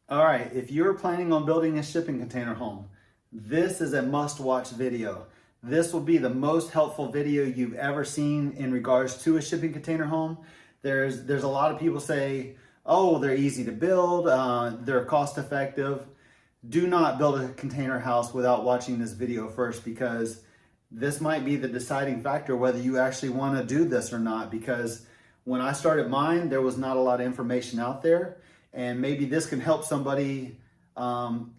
All right, if you're planning on building a shipping container home, this is a must-watch video. This will be the most helpful video you've ever seen in regards to a shipping container home. There's a lot of people say, oh, they're easy to build, they're cost effective. Do not build a container house without watching this video first, because this might be the deciding factor whether you actually want to do this or not. Because when I started mine, there was not a lot of information out there, and maybe this can help somebody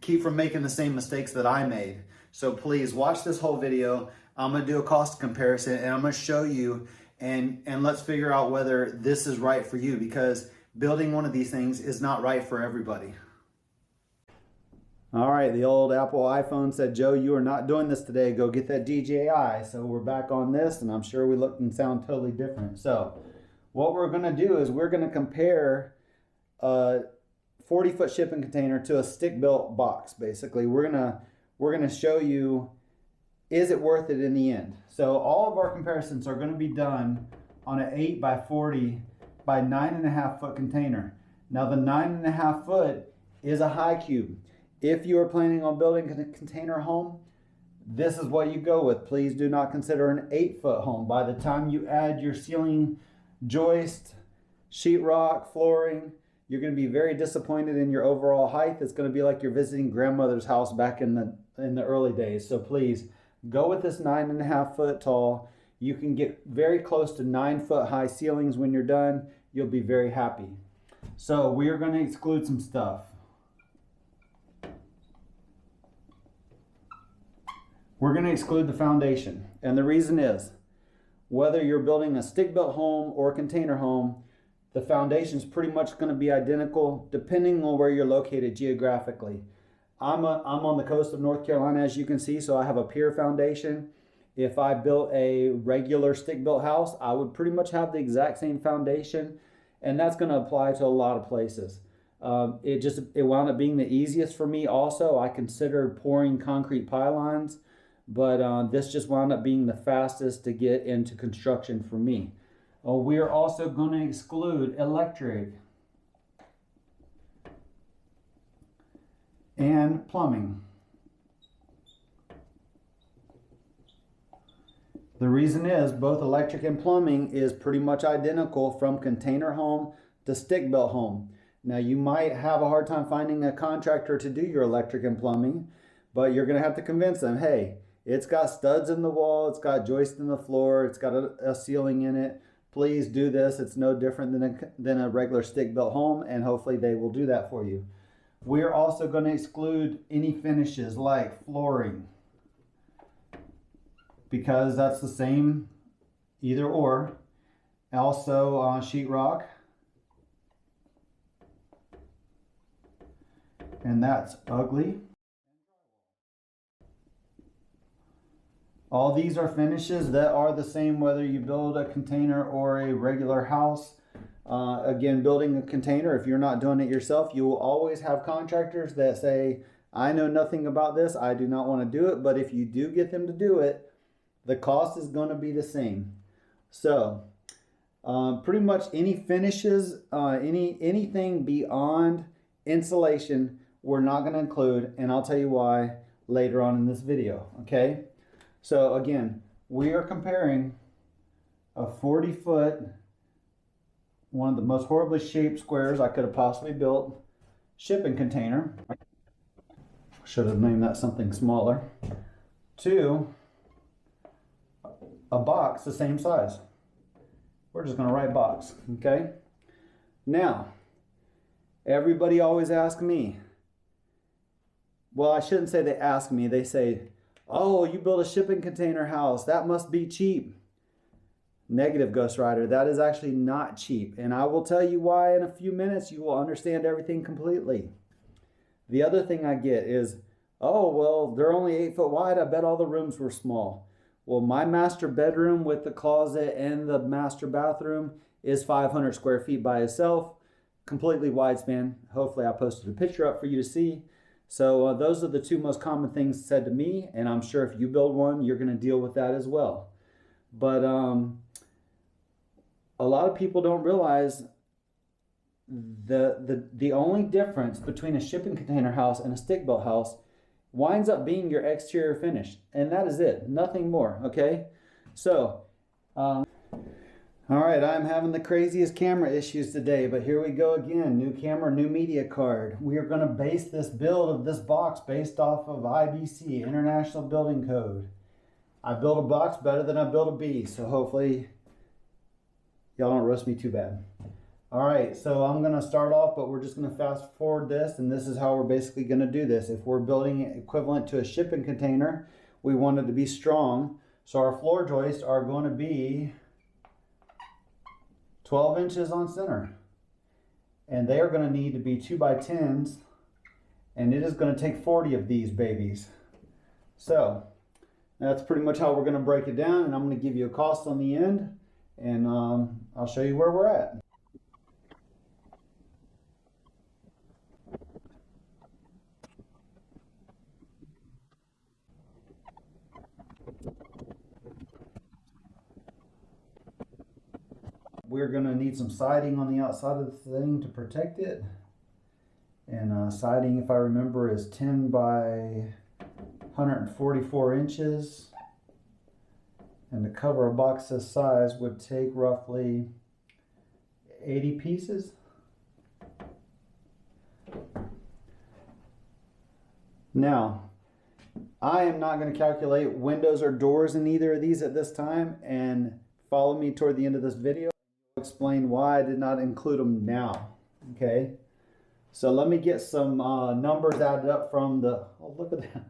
keep from making the same mistakes that I made. So please watch this whole video. I'm gonna do a cost comparison and I'm gonna show you, and let's figure out whether this is right for you, because building one of these things is not right for everybody. All right, the old Apple iPhone said, Joe, you are not doing this today. Go get that DJI. So we're back on this, and I'm sure we look and sound totally different. So what we're gonna do is we're gonna compare a 40-foot shipping container to a stick-built box. Basically, we're gonna show you, is it worth it in the end? So all of our comparisons are gonna be done on an 8 by 40 by 9.5 foot container. Now the 9.5 foot is a high cube. If you are planning on building a container home, this is what you go with. Please do not consider an 8-foot home. By the time you add your ceiling joist, sheetrock, flooring, you're going to be very disappointed in your overall height. It's going to be like you're visiting grandmother's house back in the early days. So please go with this 9.5 foot tall. You can get very close to 9-foot high ceilings when you're done. You'll be very happy. So we are going to exclude some stuff. We're going to exclude the foundation. And the reason is, whether you're building a stick-built home or a container home, the foundation is pretty much going to be identical depending on where you're located geographically. I'm on the coast of North Carolina, as you can see, so I have a pier foundation. If I built a regular stick-built house, I would pretty much have the exact same foundation, and that's going to apply to a lot of places. It wound up being the easiest for me also. I considered pouring concrete pylons, but this just wound up being the fastest to get into construction for me. We're also going to exclude electric and plumbing. The reason is both electric and plumbing is pretty much identical from container home to stick-built home. Now you might have a hard time finding a contractor to do your electric and plumbing, but you're going to have to convince them, hey, it's got studs in the wall, it's got joists in the floor, it's got a ceiling in it. Please do this. It's no different than a regular stick-built home, and hopefully they will do that for you. We're also going to exclude any finishes like flooring, because that's the same either or. Also sheetrock, and that's ugly. All these are finishes that are the same whether you build a container or a regular house. Again, building a container, if you're not doing it yourself, you will always have contractors that say, I know nothing about this, I do not want to do it. But if you do get them to do it, the cost is going to be the same. So pretty much any finishes, anything beyond insulation, we're not going to include, and I'll tell you why later on in this video. Okay. So again, we are comparing a 40-foot, one of the most horribly shaped squares I could have possibly built, shipping container. Should have named that something smaller. To a box the same size. We're just going to write box, okay? Now, everybody always asks me, well, I shouldn't say they ask me, they say, oh, you build a shipping container house, that must be cheap. Negative, Ghost Rider. That is actually not cheap. And I will tell you why in a few minutes. You will understand everything completely. The other thing I get is, oh, well, they're only 8 foot wide. I bet all the rooms were small. Well, my master bedroom with the closet and the master bathroom is 500 square feet by itself. Completely wide span. Hopefully I posted a picture up for you to see. So those are the two most common things said to me, and I'm sure if you build one, you're going to deal with that as well. But a lot of people don't realize the only difference between a shipping container house and a stick built house winds up being your exterior finish, and that is it, nothing more. Okay, so all right, I'm having the craziest camera issues today, but here we go again. New camera, new media card. We are going to base this build of this box based off of IBC, International Building Code. I built a box better than I built a bee, so hopefully y'all don't roast me too bad. All right, so I'm going to start off, but we're just going to fast forward this, and this is how we're basically going to do this. If we're building equivalent to a shipping container, we want it to be strong. So our floor joists are going to be 12 inches on center. And they are going to need to be 2x10s, and it is going to take 40 of these babies. So that's pretty much how we're going to break it down, and I'm going to give you a cost on the end, and I'll show you where we're at. We're going to need some siding on the outside of the thing to protect it. And siding, if I remember, is 10 by 144 inches. And to cover a box this size would take roughly 80 pieces. Now, I am not going to calculate windows or doors in either of these at this time, and follow me toward the end of this video. Explain why I did not include them now. Okay, so let me get some numbers added up from the, oh, look at that,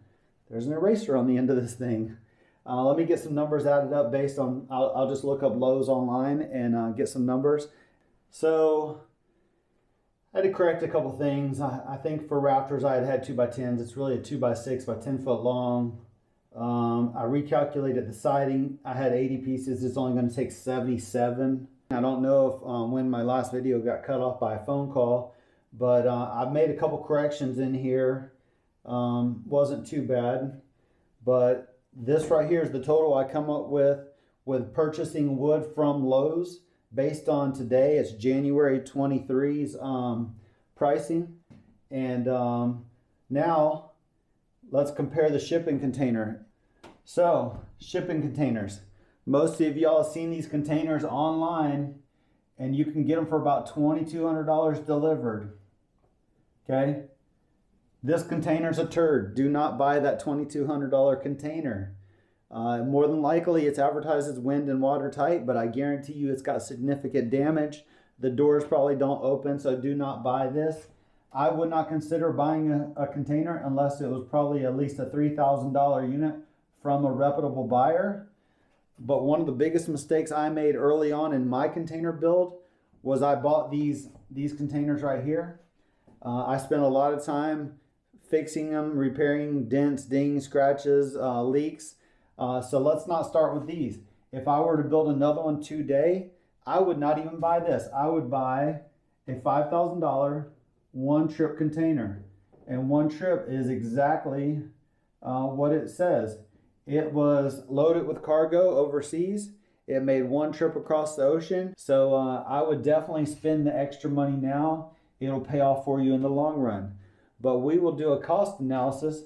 there's an eraser on the end of this thing. Let me get some numbers added up based on, I'll just look up Lowe's online and get some numbers. So I had to correct a couple things. I think for rafters I had 2x10s. It's really a 2x6 by 10 foot long. I recalculated the siding. I had 80 pieces. It's only going to take 77. I don't know if when my last video got cut off by a phone call, but I've made a couple corrections in here. Wasn't too bad, but this right here is the total I come up with purchasing wood from Lowe's based on today. It's January 23's pricing. And now let's compare the shipping container. So shipping containers. Most of y'all have seen these containers online, and you can get them for about $2,200 delivered. Okay? This container's a turd. Do not buy that $2,200 container. More than likely, it's advertised as wind and watertight, but I guarantee you it's got significant damage. The doors probably don't open, so do not buy this. I would not consider buying a container unless it was probably at least a $3,000 unit from a reputable buyer. But one of the biggest mistakes I made early on in my container build was I bought these containers right here. I spent a lot of time fixing them, repairing dents, dings, scratches, leaks. So let's not start with these. If I were to build another one today, I would not even buy this. I would buy a $5,000 one trip container. And one trip is exactly what it says. It was loaded with cargo overseas. It made one trip across the ocean. So I would definitely spend the extra money now. It'll pay off for you in the long run. But we will do a cost analysis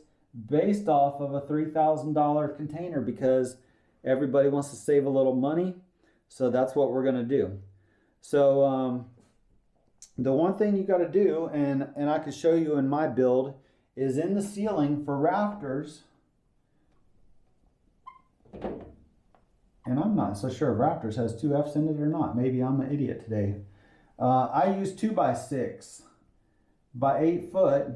based off of a $3,000 container because everybody wants to save a little money. So that's what we're going to do. So the one thing you got to do, and I can show you in my build, is in the ceiling for rafters. And I'm not so sure if rafters has 2 F's in it or not. Maybe I'm an idiot today. I use 2x6 by 8 foot.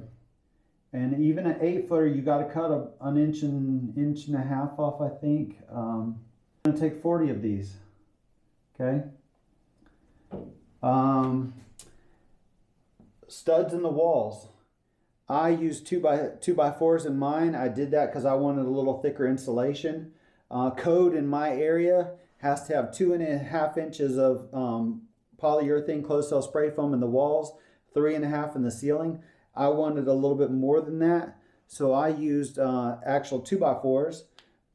And even an 8 footer, you got to cut an inch and a half off, I think. I'm going to take 40 of these. Okay. Studs in the walls. I use 2x4s in mine. I did that because I wanted a little thicker insulation. Code in my area has to have 2.5 inches of polyurethane closed cell spray foam in the walls, 3.5 in the ceiling. I wanted a little bit more than that, so I used actual 2x4s.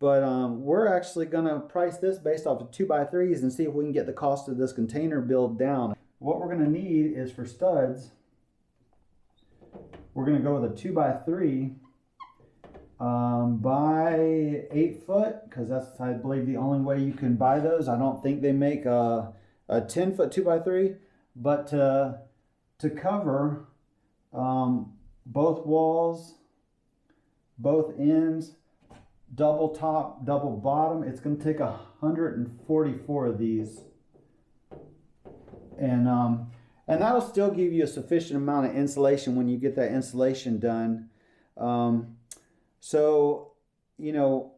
But we're actually going to price this based off of 2x3s and see if we can get the cost of this container build down. what we're going to need is for studs, we're going to go with a 2x3 by 8 foot, because that's, I believe, the only way you can buy those. I don't think they make a 10 foot 2x3, but to cover both walls, both ends, double top, double bottom, it's going to take 144 of these. And that'll still give you a sufficient amount of insulation when you get that insulation done. So, you know,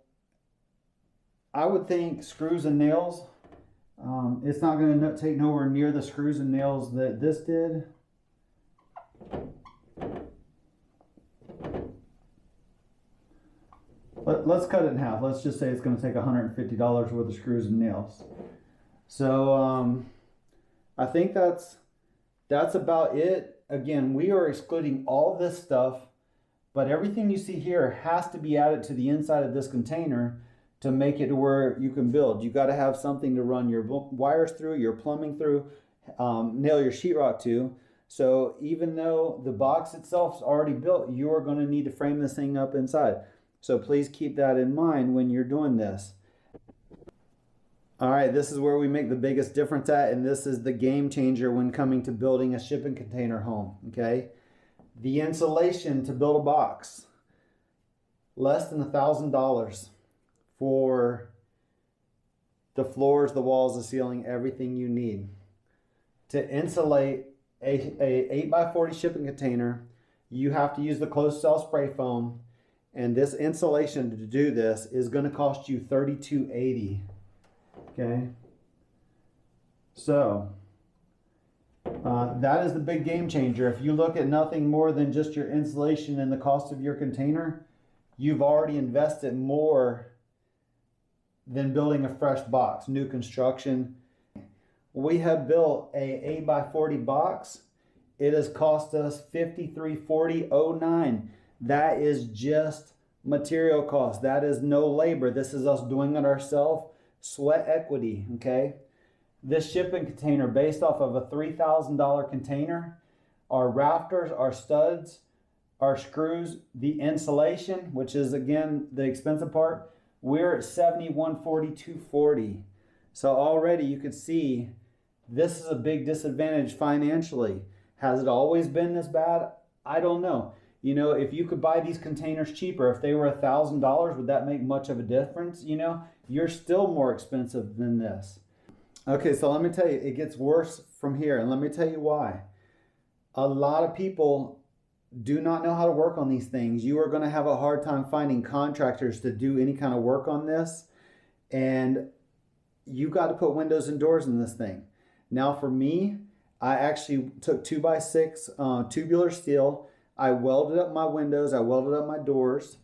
I would think screws and nails, it's not going to take nowhere near the screws and nails that this did. Let's cut it in half. Let's just say it's going to take $150 worth of screws and nails. So I think that's about it. Again, we are excluding all this stuff, but everything you see here has to be added to the inside of this container to make it to where you can build. You got to have something to run your wires through, your plumbing through, nail your sheetrock to. So even though the box itself is already built, you are going to need to frame this thing up inside. So please keep that in mind when you're doing this. All right, this is where we make the biggest difference at, and this is the game changer when coming to building a shipping container home, okay? The insulation to build a box, less than $1,000 for the floors, the walls, the ceiling, everything you need. To insulate a 8x40 shipping container, you have to use the closed cell spray foam, and this insulation to do this is going to cost you $32.80. Okay, so that is the big game changer. If you look at nothing more than just your insulation and the cost of your container, you've already invested more than building a fresh box, new construction. We have built a 8x40 box. It has cost us $53.40.09. That is just material cost. That is no labor. This is us doing it ourselves. Sweat equity, okay? This shipping container, based off of a $3,000 container, our rafters, our studs, our screws, the insulation, which is again the expensive part, we're at $71.42.40. So already you could see this is a big disadvantage financially. Has it always been this bad? I don't know. You know, if you could buy these containers cheaper, if they were $1,000, would that make much of a difference? You know, you're still more expensive than this. Okay, so let me tell you, it gets worse from here, and let me tell you why. A lot of people do not know how to work on these things. You are going to have a hard time finding contractors to do any kind of work on this, and you got to put windows and doors in this thing. Now for me, I actually took 2x6 tubular steel. I welded up my windows, I welded up my doors,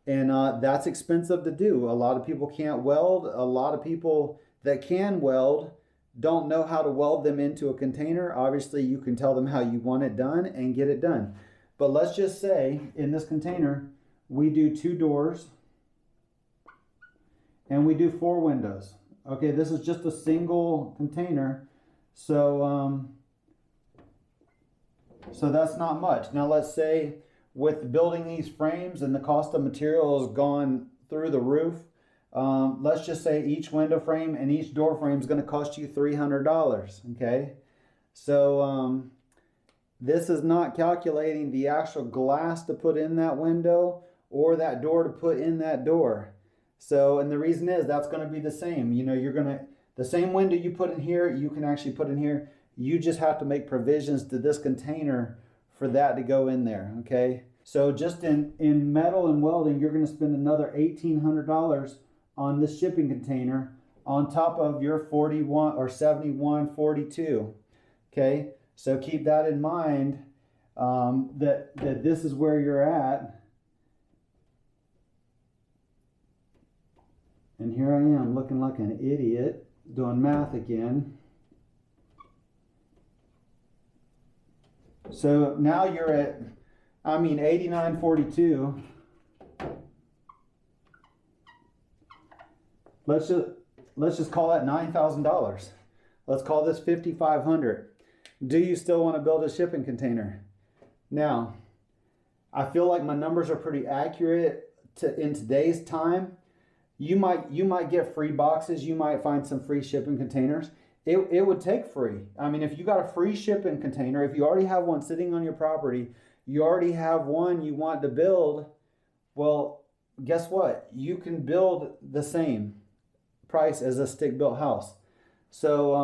and that's expensive to do. A lot of people can't weld. A lot of people that can weld don't know how to weld them into a container. Obviously, you can tell them how you want it done and get it done. But let's just say in this container, we do 2 doors and we do 4 windows. Okay, this is just a single container. So that's not much. Now let's say with building these frames and the cost of material has gone through the roof. Let's just say each window frame and each door frame is going to cost you $300. Okay, so this is not calculating the actual glass to put in that window or that door to put in that door. So, and the reason is that's going to be the same. You know, the same window you put in here, you can actually put in here. You just have to make provisions to this container for that to go in there, okay? So just in metal and welding, you're going to spend another $1,800 on this shipping container on top of your 41 or 71.42, okay? So keep that in mind, that this is where you're at. And here I am looking like an idiot doing math again. So now you're at, I mean, 89.42. Let's just call that $9,000. Let's call this $5,500. Do you still want to build a shipping container? Now, I feel like my numbers are pretty accurate in today's time. You might get free boxes. You might find some free shipping containers. It would take free. I mean, if you got a free shipping container, if you already have one sitting on your property, you already have one you want to build, well, guess what? You can build the same price as a stick-built house. So,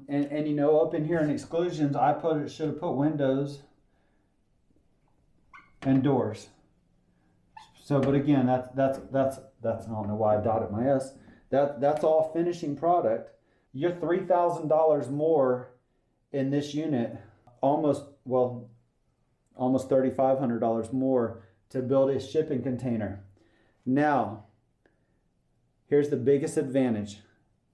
and you know, up in here in exclusions, should have put windows and doors. So, but again, that's I don't know why I dotted my S. That's all finishing product. You're $3,000 more in this unit, almost $3,500 more to build a shipping container. Now, here's the biggest advantage,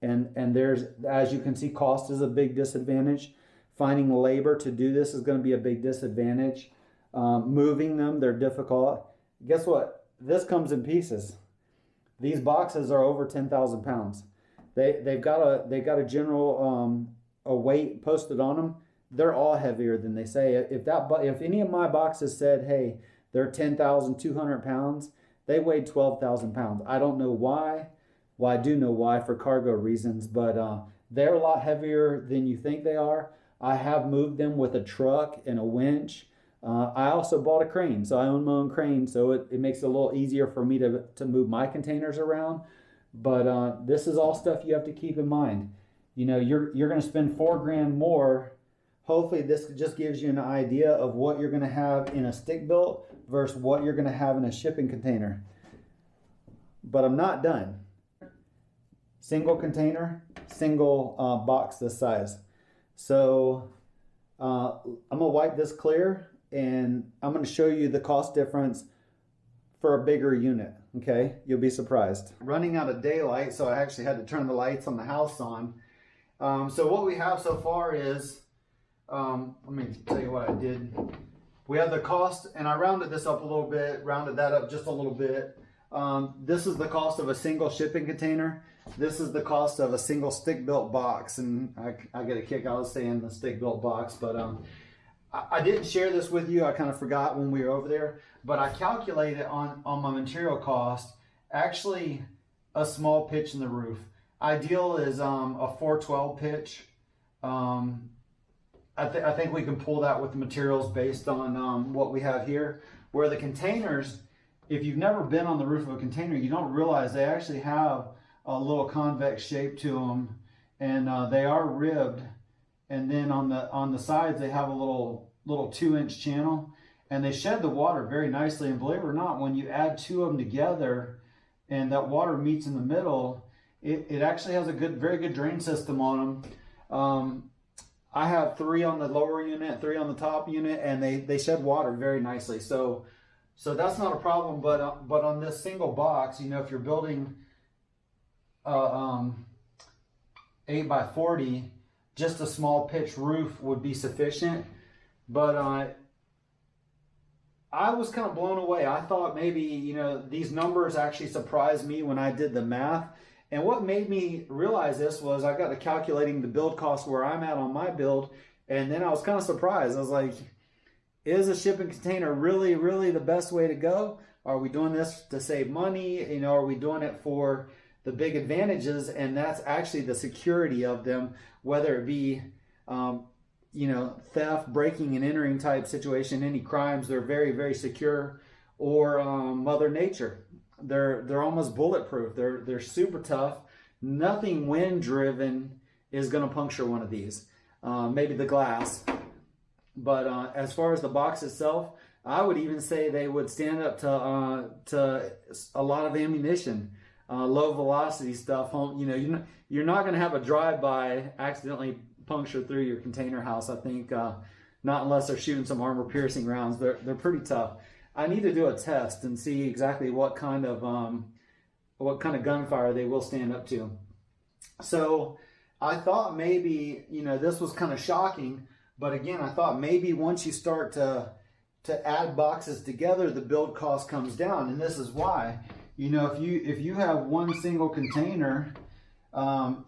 and there's, as you can see, cost is a big disadvantage. Finding labor to do this is going to be a big disadvantage. Moving them, they're difficult. Guess what? This comes in pieces. These boxes are over 10,000 pounds. They've got a general a weight posted on them. They're all heavier than they say. If any of my boxes said, hey, they're 10,200 pounds, they weighed 12,000 pounds. I don't know why. Well, I do know why, for cargo reasons, but they're a lot heavier than you think they are. I have moved them with a truck and a winch. I also bought a crane, so I own my own crane, so it makes it a little easier for me to move my containers around. But this is all stuff you have to keep in mind. You know, you're going to spend $4,000 more. Hopefully this just gives you an idea of what you're going to have in a stick built versus what you're going to have in a shipping container. But I'm not done. Single container, single box this size. So I'm going to wipe this clear, and I'm going to show you the cost difference for a bigger unit. Okay, you'll be surprised. Running out of daylight, so I actually had to turn the lights on the house on. So what we have so far is, let me tell you what I did. We have the cost, and I rounded this up a little bit, rounded that up just a little bit. This is the cost of a single shipping container. This is the cost of a single stick-built box, and I get a kick out of saying the stick-built box, but I didn't share this with you. I kind of forgot when we were over there, but I calculated on my material cost, actually a small pitch in the roof. Ideal is a 412 pitch. I think we can pull that with the materials based on what we have here. Where the containers, if you've never been on the roof of a container, you don't realize they actually have a little convex shape to them, and they are ribbed. And then on the sides, they have a little 2-inch channel, and they shed the water very nicely. And believe it or not, when you add two of them together and that water meets in the middle, it actually has a very good drain system on them. I have 3 on the lower unit, 3 on the top unit, and they shed water very nicely. So that's not a problem. But on this single box, you know, if you're building 8x40, just a small pitch roof would be sufficient. But I was kind of blown away. I thought maybe, you know, these numbers actually surprised me when I did the math. And what made me realize this was I got to calculating the build cost where I'm at on my build, and then I was kind of surprised. I was like, is a shipping container really, really the best way to go? Are we doing this to save money? You know, are we doing it for the big advantages? And that's actually the security of them, whether it be, you know, theft, breaking and entering type situation, any crimes, they're very, very secure, or Mother Nature. They're almost bulletproof. They're super tough. Nothing wind driven is going to puncture one of these. Maybe the glass, but as far as the box itself, I would even say they would stand up to a lot of ammunition, low velocity stuff. You know, you're not going to have a drive-by accidentally puncture through your container house. I think not unless they're shooting some armor-piercing rounds. They're pretty tough. I need to do a test and see exactly what kind of gunfire they will stand up to. So I thought maybe, you know, this was kind of shocking, but again, I thought maybe once you start to add boxes together, the build cost comes down, and this is why. You know, if you have one single container,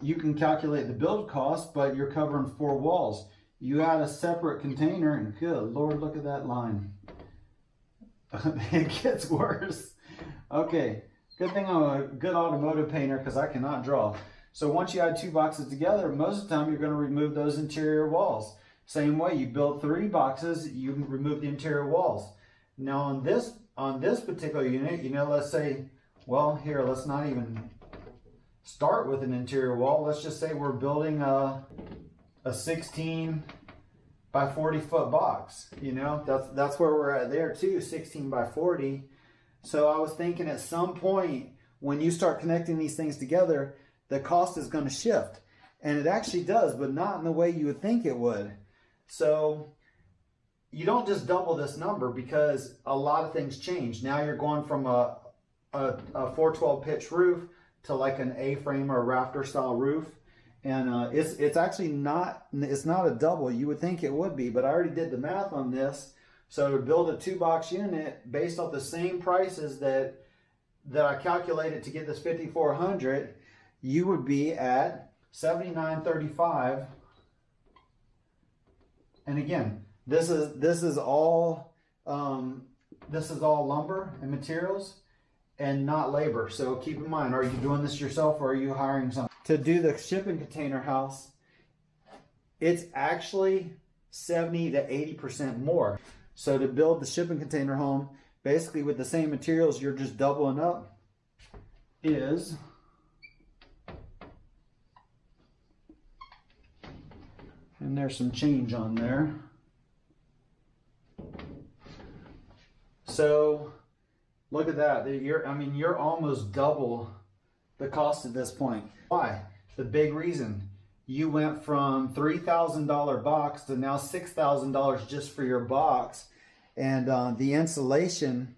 you can calculate the build cost, but you're covering 4 walls. you add a separate container, and good Lord, look at that line. It gets worse. Okay, good thing I'm a good automotive painter because I cannot draw. So once you add 2 boxes together, most of the time you're going to remove those interior walls. Same way, you build 3 boxes, you remove the interior walls. Now on this particular unit, you know, let's say, well, here, let's not even start with an interior wall. Let's just say we're building a 16 by 40 foot box. You know, that's where we're at there too, 16 by 40. So I was thinking at some point when you start connecting these things together, the cost is going to shift. And it actually does, but not in the way you would think it would. So you don't just double this number because a lot of things change. Now you're going from a 412 pitch roof to like an A-frame or a rafter style roof. And it's actually not, it's not a double. You would think it would be, but I already did the math on this. So to build a 2-box unit based off the same prices that I calculated to get this 5,400, you would be at $79.35. And again, this is all lumber and materials and not labor. So keep in mind, are you doing this yourself or are you hiring someone? To do the shipping container house, it's actually 70 to 80% more. So to build the shipping container home, basically with the same materials, you're just doubling up, is and there's some change on there. So look at that. You're almost double the cost at this point. Why? The big reason. You went from $3,000 box to now $6,000 just for your box. And the insulation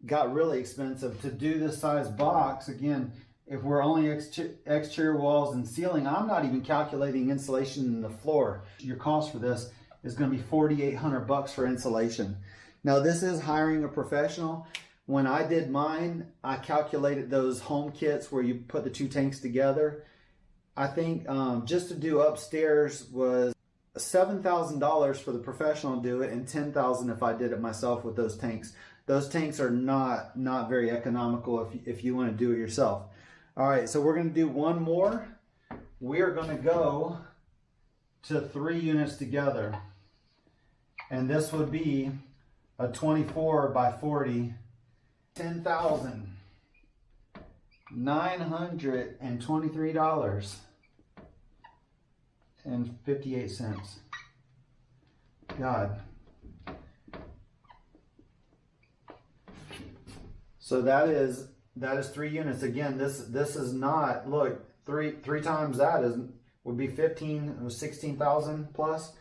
got really expensive. To do this size box, again, if we're only exterior walls and ceiling, I'm not even calculating insulation in the floor. Your cost for this is going to be $4,800 for insulation. Now this is hiring a professional. When I did mine, I calculated those home kits where you put the 2 tanks together. I think just to do upstairs was $7,000 for the professional to do it, and $10,000 if I did it myself with those tanks. Those tanks are not very economical if you want to do it yourself. All right, so we're going to do one more. We are going to go to 3 units together, and this would be a 24 by 40, $10,923.58. God. So that is 3 units. Again, this is not, look, three times that would be 16,000 plus.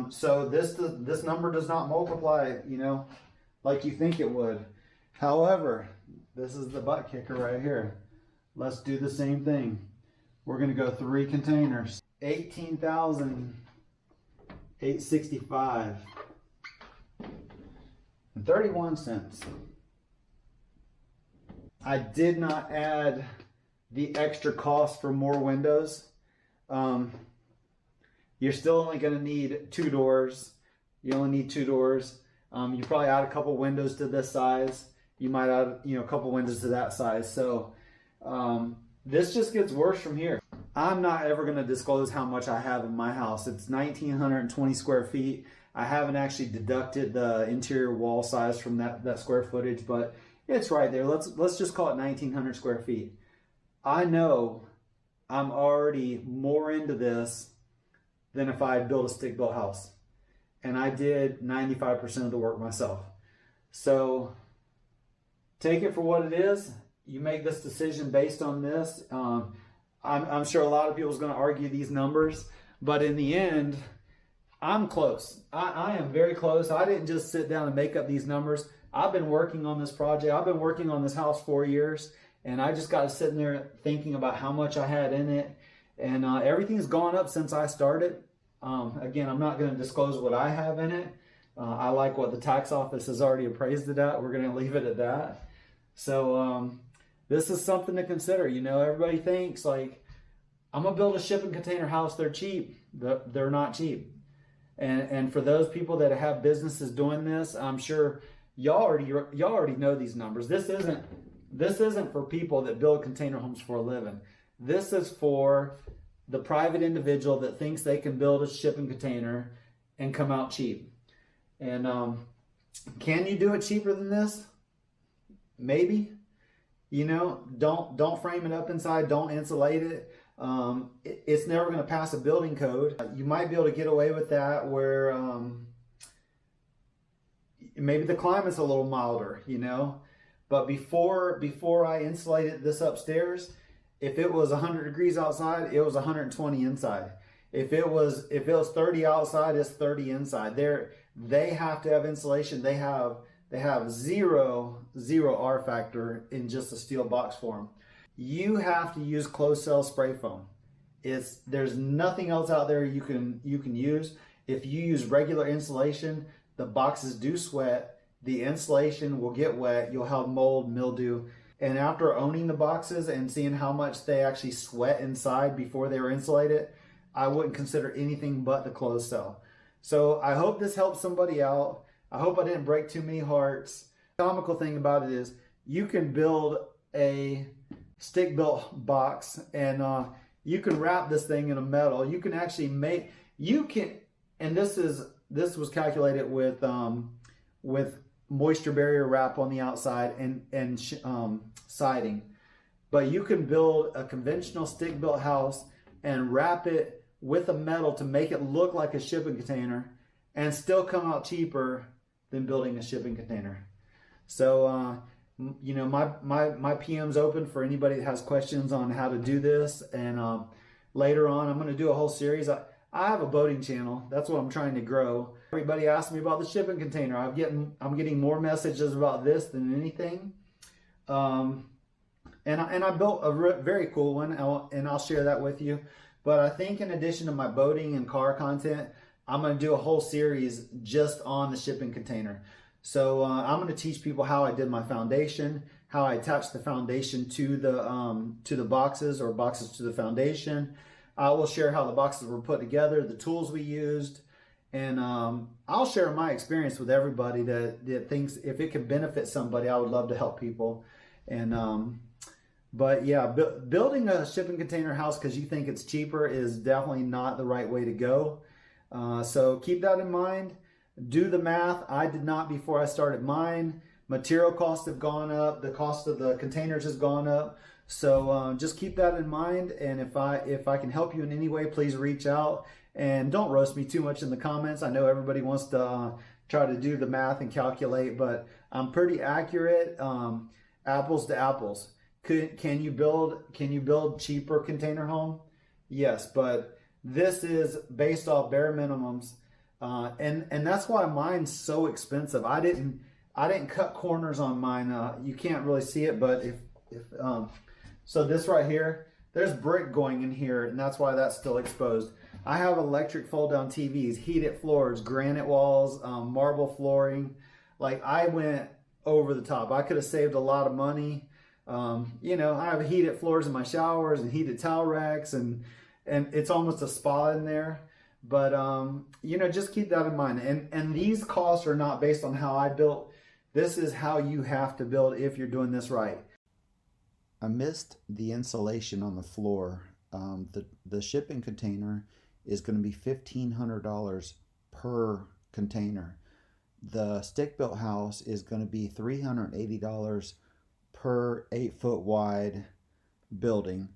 So this number does not multiply, you know, like you think it would. However, this is the butt kicker right here. Let's do the same thing. We're going to go 3 containers. $18,865 and 31 cents. I did not add the extra cost for more windows. You're still only going to need 2 doors. You only need 2 doors. You probably add a couple windows to this size. You might add, you know, a couple windows to that size. So this just gets worse from here. I'm not ever going to disclose how much I have in my house. It's 1,920 square feet. I haven't actually deducted the interior wall size from that square footage, but it's right there. Let's just call it 1,900 square feet. I know I'm already more into this than if I had built a stick-built house. And I did 95% of the work myself. So take it for what it is. You make this decision based on this. I'm sure a lot of people is going to argue these numbers, but in the end, I'm close. I am very close. I didn't just sit down and make up these numbers. I've been working on this project. I've been working on this house 4 years, and I just got sitting there thinking about how much I had in it, and everything's gone up since I started. Again, I'm not going to disclose what I have in it. I like what the tax office has already appraised it at. We're going to leave it at that. So this is something to consider. You know, everybody thinks like, I'm going to build a shipping container house. They're cheap. They're not cheap. And for those people that have businesses doing this, I'm sure y'all already know these numbers. This isn't for people that build container homes for a living. This is for the private individual that thinks they can build a shipping container and come out cheap. And can you do it cheaper than this? Maybe. You know, don't frame it up inside. Don't insulate it. It's never going to pass a building code. You might be able to get away with that where maybe the climate's a little milder, you know. But before I insulated this upstairs, if it was 100 degrees outside, it was 120 inside. If it was 30 outside, it's 30 inside. They have to have insulation. They have zero R factor in just a steel box form. You have to use closed cell spray foam. There's nothing else out there you can use. If you use regular insulation, the boxes do sweat. The insulation will get wet. You'll have mold, mildew. And after owning the boxes and seeing how much they actually sweat inside before they were insulated, I wouldn't consider anything but the closed cell. So I hope this helps somebody out. I hope I didn't break too many hearts. The comical thing about it is you can build a stick-built box and you can wrap this thing in a metal. You can actually and this was calculated with moisture barrier wrap on the outside and siding. But you can build a conventional stick-built house and wrap it with a metal to make it look like a shipping container and still come out cheaper than building a shipping container. So, you know, my PM's open for anybody that has questions on how to do this. And later on, I'm going to do a whole series. I have a boating channel. That's what I'm trying to grow. Everybody asks me about the shipping container. I'm getting more messages about this than anything. And I built a very cool one, and I'll share that with you. But I think in addition to my boating and car content, I'm going to do a whole series just on the shipping container. So I'm going to teach people how I did my foundation, how I attached the foundation to the boxes or boxes to the foundation. I will share how the boxes were put together, the tools we used, and I'll share my experience with everybody that thinks if it can benefit somebody, I would love to help people. And but yeah, building a shipping container house because you think it's cheaper is definitely not the right way to go. So keep that in mind. Do the math. I did not before I started mine. Material costs have gone up. The cost of the containers has gone up. So just keep that in mind. And if I can help you in any way, please reach out. And don't roast me too much in the comments. I know everybody wants to try to do the math and calculate, but I'm pretty accurate. Apples to apples. Can you build cheaper container home? Yes, but this is based off bare minimums. And that's why mine's so expensive. I didn't cut corners on mine. You can't really see it, but so this right here, there's brick going in here, and that's why that's still exposed. I have electric fold-down TVs, heated floors, granite walls, marble flooring. Like, I went over the top. I could have saved a lot of money. You know, I have heated floors in my showers and heated towel racks, and it's almost a spa in there. But, you know, just keep that in mind. And these costs are not based on how I built. This is how you have to build if you're doing this right. I missed the insulation on the floor. The shipping container is going to be $1,500 per container. The stick-built house is going to be $380 per 8-foot wide building.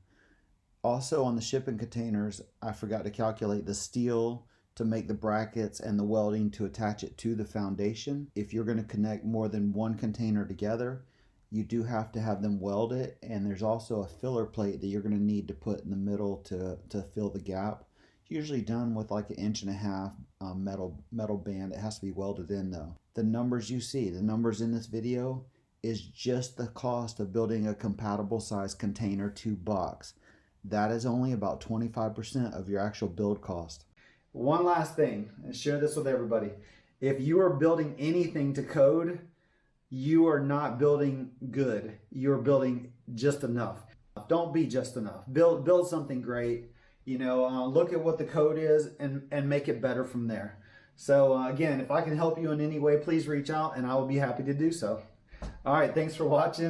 Also on the shipping containers, I forgot to calculate the steel to make the brackets and the welding to attach it to the foundation. If you're going to connect more than one container together, you do have to have them welded, and there's also a filler plate that you're going to need to put in the middle to fill the gap. Usually done with like 1.5 inch metal band. It has to be welded in though. The numbers you see, the numbers in this video, is just the cost of building a compatible size container to box. That is only about 25% of your actual build cost. One last thing, and share this with everybody. If you are building anything to code, you are not building good. You're building just enough. Don't be just enough. Build something great. You know, look at what the code is and make it better from there. So again, if I can help you in any way, please reach out and I will be happy to do so. All right, thanks for watching.